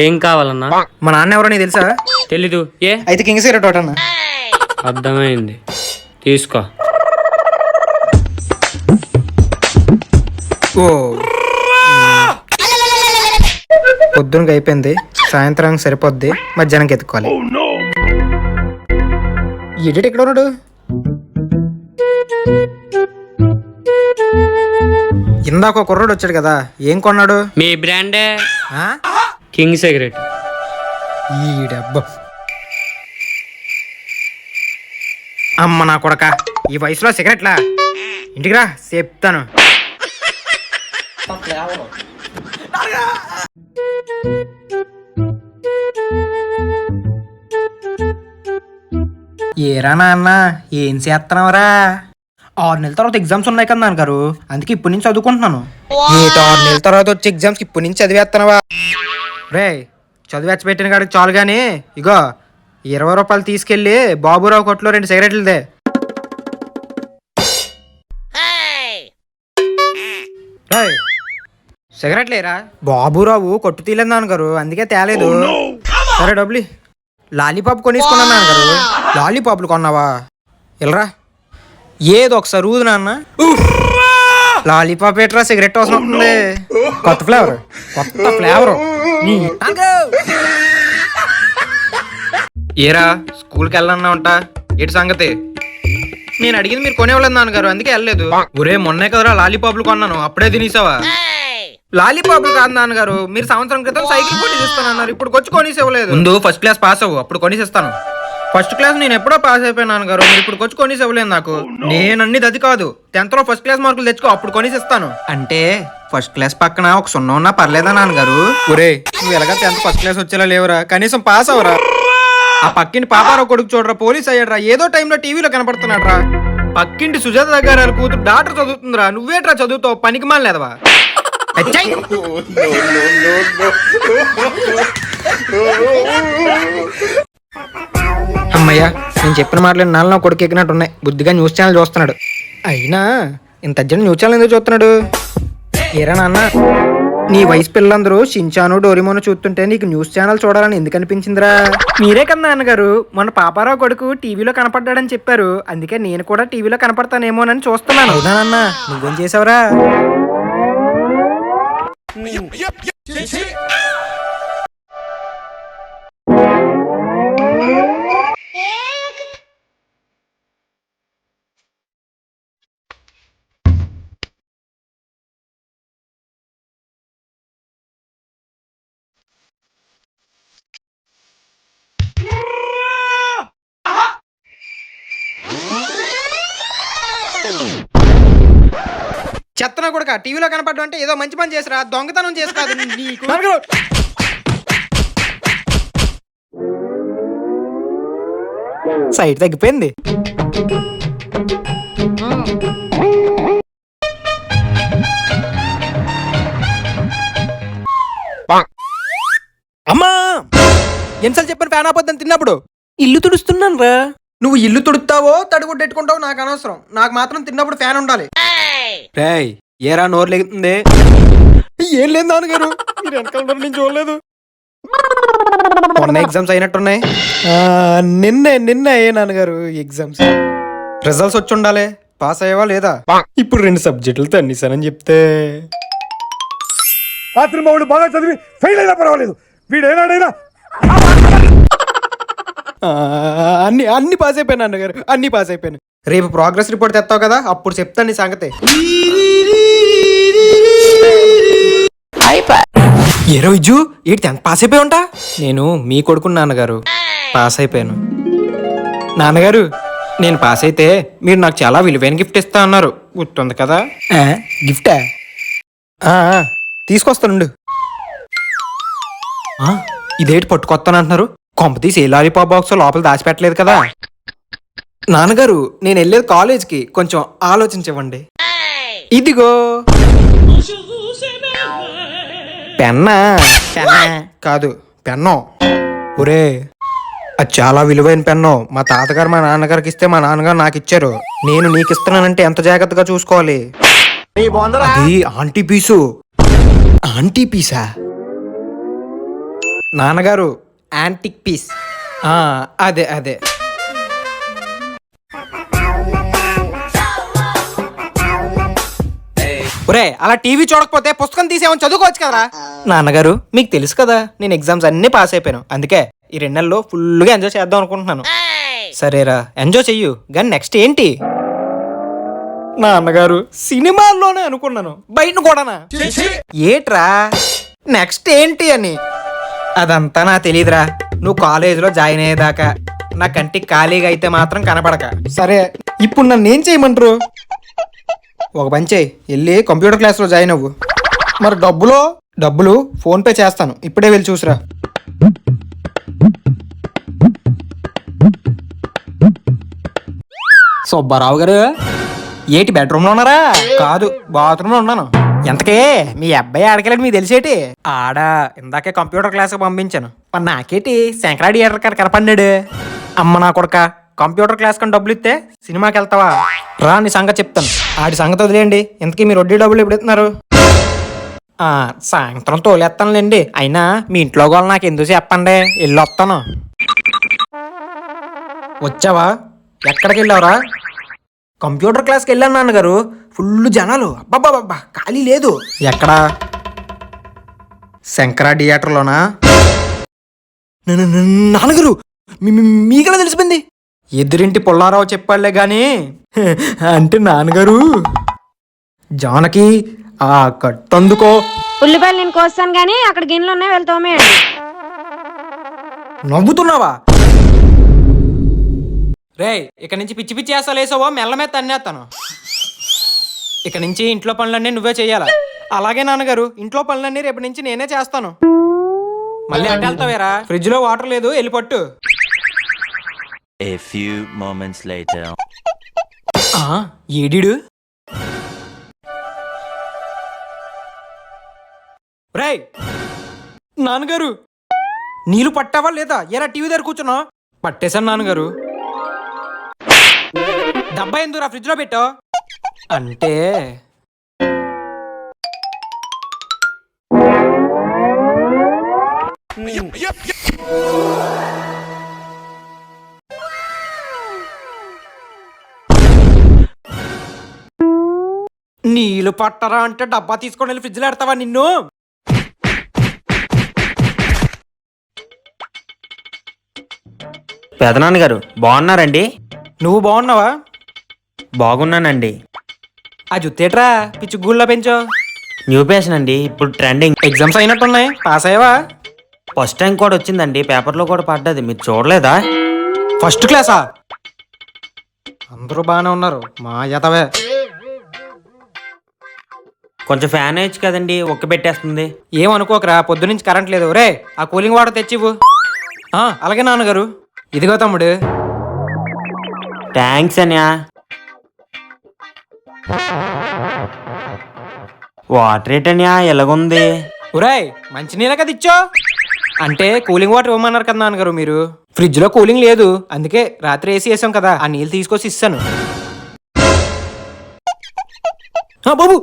ఏం కావాలన్నా? మా నాన్న ఎవరో నీకు తెలుసా? తెలీదు. ఏ? అయితే కింగ్ సిగరెట్ ఒకటి అన్న. అర్థమైంది, తీసుకో. ఓ పొద్దునకి అయిపోయింది, సాయంత్రం సరిపోద్ది, మధ్యాహ్నంకి ఎత్తుకోవాలి. ఎడిట్ ఎక్కడ ఉన్నాడు? ఇందాక ఒక కుర్రాడు వచ్చాడు కదా, ఏం కొన్నాడు? మీ బ్రాండే ఆ? King cigarette. ఈ డబ్బా అమ్మ నా కొడక, ఈ వయసులో సిగరెట్లా? ఇంటికి రా చెప్తాను. ఏరా నాన్న, ఏం చేస్తున్నావురా? 6 నెలల తర్వాత ఎగ్జామ్స్ ఉన్నాయి కదా నాన్నగారు, అందుకే ఇప్పటి నుంచి చదువుకుంటున్నాను. ఏటో 6 నెలల తర్వాత వచ్చే ఎగ్జామ్స్కి ఇప్పటి నుంచి చదివేస్తున్నావా? రే, చదివేచ్చి పెట్టిన కాడికి చాలు కానీ ఇగో 20 రూపాయలు తీసుకెళ్ళి బాబురావు కొట్లో 2 సిగరెట్లదే. సిగరెట్ లేరా? బాబురావు కొట్టు తీయలేదు నాన్నగారు, అందుకే తేలేదు. సరే డబ్బులు. లాలీపాప్ కొనేసుకున్నాను నాన్నగారు. లాలీపాప్లు కొన్నావా? వెళ్ళరా, ఏదో ఒకసారి ఊదు నాన్న. లాలీపాప్ ఏట్రా, సిగరెట్ అవసరం అవుతుంది. కొత్త ఫ్లేవర్, కొత్త ఫ్లేవర్. ఏరా, స్కూల్కి వెళ్ళన్నా ఉంటా, ఏంటి సంగతి? నేను అడిగింది మీరు కొనేవాళ్ళని నాన్నగారు, అందుకే వెళ్ళలేదు. ఒరే, మొన్నే కదరా లాలీపాప్లు కొన్నాను, అప్పుడే తినేసావా? లాలీపాప్లు కాదు నాన్నగారు, మీరు సంవత్సరం క్రితం సైకిల్ కొనిసిస్తానన్నారు, ఇప్పుడు వచ్చి కొనిసేవలేదు. ముందు ఫస్ట్ క్లాస్ పాస్ అవ్వు, అప్పుడు కొనిసిస్తాను. ఫస్ట్ క్లాస్ నేను ఎప్పుడో పాస్ అయిపోయాను నాన్నగారు, మీరు ఇప్పుడు వచ్చి కొనిసేవలేదు నాకు. నేను అన్నిది అది కాదు, 10th లో ఫస్ట్ క్లాస్ మార్కులు తెచ్చుకో, అప్పుడు కొనిసిస్తాను. అంటే ఫస్ట్ క్లాస్ పక్కన ఒక 0 ఉన్నా పర్లేదా నాన్నగారు? ఒరే, నువ్వు ఎలాగా 10th ఫస్ట్ క్లాస్ వచ్చేలా లేవురా, కనీసం పాస్ అవరా. ఆ పక్కింటి పాపారావు కొడుకు చూడరా, పోలీస్ అయ్యాడ్రా, ఏదో టైంలో టీవీలో కనపడుతున్నాడు రా. పక్కింటి సుజాత దగ్గర కూతురు డాక్టర్ చదువుతుందిరా, నువ్వేట్రా చదువుతావు, పనికి మాలేదవా? అమ్మయ్యా, నేను చెప్పిన మాటలు నాన్న కొడుకు ఎక్కినట్టు ఉన్నాయి. బుద్ధిగా న్యూస్ ఛానల్ చూస్తున్నాడు. అయినా ఇంత అర్జెంట్ న్యూస్ ఛానల్ ఎందుకు చూస్తున్నాడు? ఏరా నాన్న, నీ వయసు పిల్లలందరూ షించాను డోరేమోను చూస్తుంటే నీకు న్యూస్ ఛానల్ చూడాలని ఎందుకు అనిపించిందిరా? మీరే కదా నాన్నగారు మొన్న పాపారావు కొడుకు టీవీలో కనపడ్డాడని చెప్పారు, అందుకే నేను కూడా టీవీలో కనపడతానేమోనని చూస్తున్నాను. అవునా నాన్న, నువ్వేం చేసావురా? చెత్తన కొడుక, టీవీలో కనపడ్డం అంటే ఏదో మంచి పని చేసిరా, దొంగతనం చేసి కాదు నీకు. సైట్ తగ్గిపోయింది. అమ్మా, ఎన్నిసార్లు చెప్పాను ఫ్యాన్ ఆపొద్దని తిన్నప్పుడు? ఇల్లు తుడుస్తున్నాను రా. నువ్వు ఇల్లు తుడుతావో తడుగుడ్డెట్టుకుంటావో నాకు అనవసరం, నాకు మాత్రం తిన్నప్పుడు ఫ్యాన్ ఉండాలి. రేయ్, ఏరా నోరు లెగుతుంది? ఏం లేదు నాన్నగారు, మీరు వెనకాల నేను చూడలేదు. మొన్న ఎగ్జామ్స్ అయినట్టున్నాయి. నిన్న అయ్యే నాన్నగారు ఎగ్జామ్స్. రిజల్ట్స్ వచ్చి ఉండాలి, పాస్ అయ్యేవా లేదా? ఇప్పుడు 2 సబ్జెక్టులు తన్నిసానని చెప్తే రాత్రి మావాడు బాగా చదివి ఫెయిల్ అయినా పర్వాలేదు, వీడు ఏనాడైనా అన్ని పాస్ అయిపోయాను నాన్నగారు, అన్ని పాస్ అయిపోయాను. రేపు ప్రోగ్రెస్ రిపోర్ట్ తెస్తావు కదా, అప్పుడు చెప్తాను నీ సంగతి. ఏ రోజు ఏంటి 10th పాస్ అయిపోయి ఉంటా? నేను మీ కొడుకు నాన్నగారు, పాస్ అయిపోయాను. నాన్నగారు, నేను పాస్ అయితే మీరు నాకు చాలా విలువైన గిఫ్ట్ ఇస్తా అన్నారు, గుర్తుంది కదా? గిఫ్టా? తీసుకొస్తానుండు. ఇదేంటి పట్టుకొస్తాను అంటున్నారు? కొంప తీసి ఏ లాలీపాప్ బాక్స్ లోపల దాచిపెట్టలేదు కదా? నాన్నగారు, నేను వెళ్ళేది కాలేజ్కి, కొంచెం ఆలోచించవండి. ఇదిగో పెన్నా. కాదు, పెన్నో. ఒరే, అది చాలా విలువైన పెన్నో. మా తాతగారు మా నాన్నగారికి ఇస్తే మా నాన్నగారు నాకు ఇచ్చారు. నేను నీకు ఇస్తున్నానంటే ఎంత జాగ్రత్తగా చూసుకోవాలి. అది ఆంటీ పీసు. ఆంటీ పీసా? నాన్నగారు యాంటిక్ పీస్. అదే అదే. ఒరే అలా టీవీ చూడకపోతే పుస్తకం తీసేమని చదువుకోవచ్చు కదరా. నాన్నగారు మీకు తెలుసు కదా నేను ఎగ్జామ్స్ అన్ని పాస్ అయిపోయాను, అందుకే ఈ 2 నెలల్లో ఫుల్గా ఎంజాయ్ చేద్దాం అనుకుంటున్నాను. సరేరా ఎంజాయ్ చెయ్యు, కానీ నెక్స్ట్ ఏంటి? నాన్నగారు సినిమాల్లోనే అనుకున్నాను, బయట కూడానా? ఏట్రా నెక్స్ట్ ఏంటి అని? అదంతా నాకు తెలీదురా. నువ్వు కాలేజీలో జాయిన్ అయ్యేదాకా నా కంటికి ఖాళీగా అయితే మాత్రం కనపడక. సరే ఇప్పుడు నన్ను ఏం చేయమంటారు? ఒక పని చేయి, వెళ్ళి కంప్యూటర్ క్లాస్లో జాయిన్ అవ్వు. మరి డబ్బులు ఫోన్పే చేస్తాను, ఇప్పుడే వెళ్ళి చూసిరా. సుబ్బారావు గారు ఏటి బెడ్రూమ్లో ఉన్నారా? కాదు, బాత్రూంలో ఉన్నాను. ఎంతకే మీ అబ్బాయి ఆడకెళ్ళాడు మీకు తెలిసేటి? ఆడ ఇందాకే కంప్యూటర్ క్లాస్కి పంపించాను. మరి నాకేటి శంకరాడి థియేటర్ కాడ కనపడ్డాడు. అమ్మ నా కొడుక, కంప్యూటర్ క్లాస్ కని డబ్బులు ఇస్తే సినిమాకి వెళ్తావా? రా నీ సంగతి చెప్తాను. ఆడి సంగతి వదిలేయండి. ఇంతకీ మీరు వడ్డీ డబ్బులు ఎప్పుడు ఇస్తున్నారు? సాయంత్రం తోలేస్తానులేండి. అయినా మీ ఇంట్లో వాళ్ళు నాకు ఎందుకు చెప్పండి, వెళ్ళి వస్తాను. వచ్చావా? ఎక్కడికి వెళ్ళావురా? కంప్యూటర్ క్లాస్కి వెళ్ళాను నాన్నగారు. ఫుల్ జనాలు, అబ్బాబ్బా ఖాళీ లేదు. ఎక్కడా? శంకరా థియేటర్లోనా? నాన్నగారు మీకెలా తెలిసిపోయింది? ఎదురింటి పుల్లారావు చెప్పాళ్లే గాని. అంటే నాన్నగారు జానకి ఆ కట్టందుకో. ఉల్లిపాయలు నేను కోస్తాను గానీ అక్కడ గిన్నెలు ఉన్నాయి, వెళ్తామే. నవ్వుతున్నావా? రే ఇక నుంచి పిచ్చి పిచ్చి వేసాలు వేసావో మెల్లమే తన్నేస్తాను. ఇక నుంచి ఇంట్లో పనులన్నీ నువ్వే చెయ్యాలా? అలాగే నాన్నగారు, ఇంట్లో పనులన్నీ రేపటి నుంచి నేనే చేస్తాను. మళ్ళీ అటు వెళ్తావేరా? ఫ్రిడ్జ్ లో వాటర్ లేదు, వెళ్ళి పట్టు. A few moments later. ఏడీడు? రేయ్ నాన్నగారు నీళ్ళు పట్టావా లేదా? ఎరా టీవీ దగ్గర కూర్చున్నా? పట్టేశాను నాన్నగారు. డబ్బా ఎందుకురా ఫ్రిడ్జ్ లో పెట్టావు? అంటే నీళ్ళు పట్టరా అంటే డబ్బా తీసుకొని వెళ్ళి ఫ్రిడ్జ్ లో పెడతావా నిన్ను? పెదనాన్నగారు బాగున్నారండి? నువ్వు బాగున్నావా? బాగున్నానండి. ఆ జుత్తేట్రా పిచ్చి గూళ్ళో పెంచో. న్యూ ఫ్యాషన్ అండి, ఇప్పుడు ట్రెండింగ్. ఎగ్జామ్స్ అయినట్టున్నాయి, పాస్ అయ్యావా? ఫస్ట్ టైం కూడా వచ్చిందండి, పేపర్లో కూడా పడ్డది, మీరు చూడలేదా? ఫస్ట్ క్లాసా? అందరూ బాగానే ఉన్నారు, మా యతవే. కొంచెం ఫ్యాన్ వేయచ్చు కదండి, ఒక్క పెట్టేస్తుంది. ఏమనుకోకరా, పొద్దునుంచి కరెంట్ లేదు. రే ఆ కూలింగ్ వాటర్ తెచ్చివ్వు. అలాగే నాన్నగారు. ఇదిగో తమ్ముడు. థ్యాంక్స్ అన్యా. వాటర్ ఏంటన్యా ఎలాగుంది? ఒరేయ్ మంచినీళ్ళ కదా ఇచ్చో. అంటే కూలింగ్ వాటర్ ఇవ్వమన్నారు కదా నాన్నగారు మీరు. ఫ్రిడ్జ్ లో కూలింగ్ లేదు, అందుకే రాత్రి ఏసీ వేసాం కదా, ఆ నీళ్ళు తీసుకొచ్చి ఇస్తాను. బాబు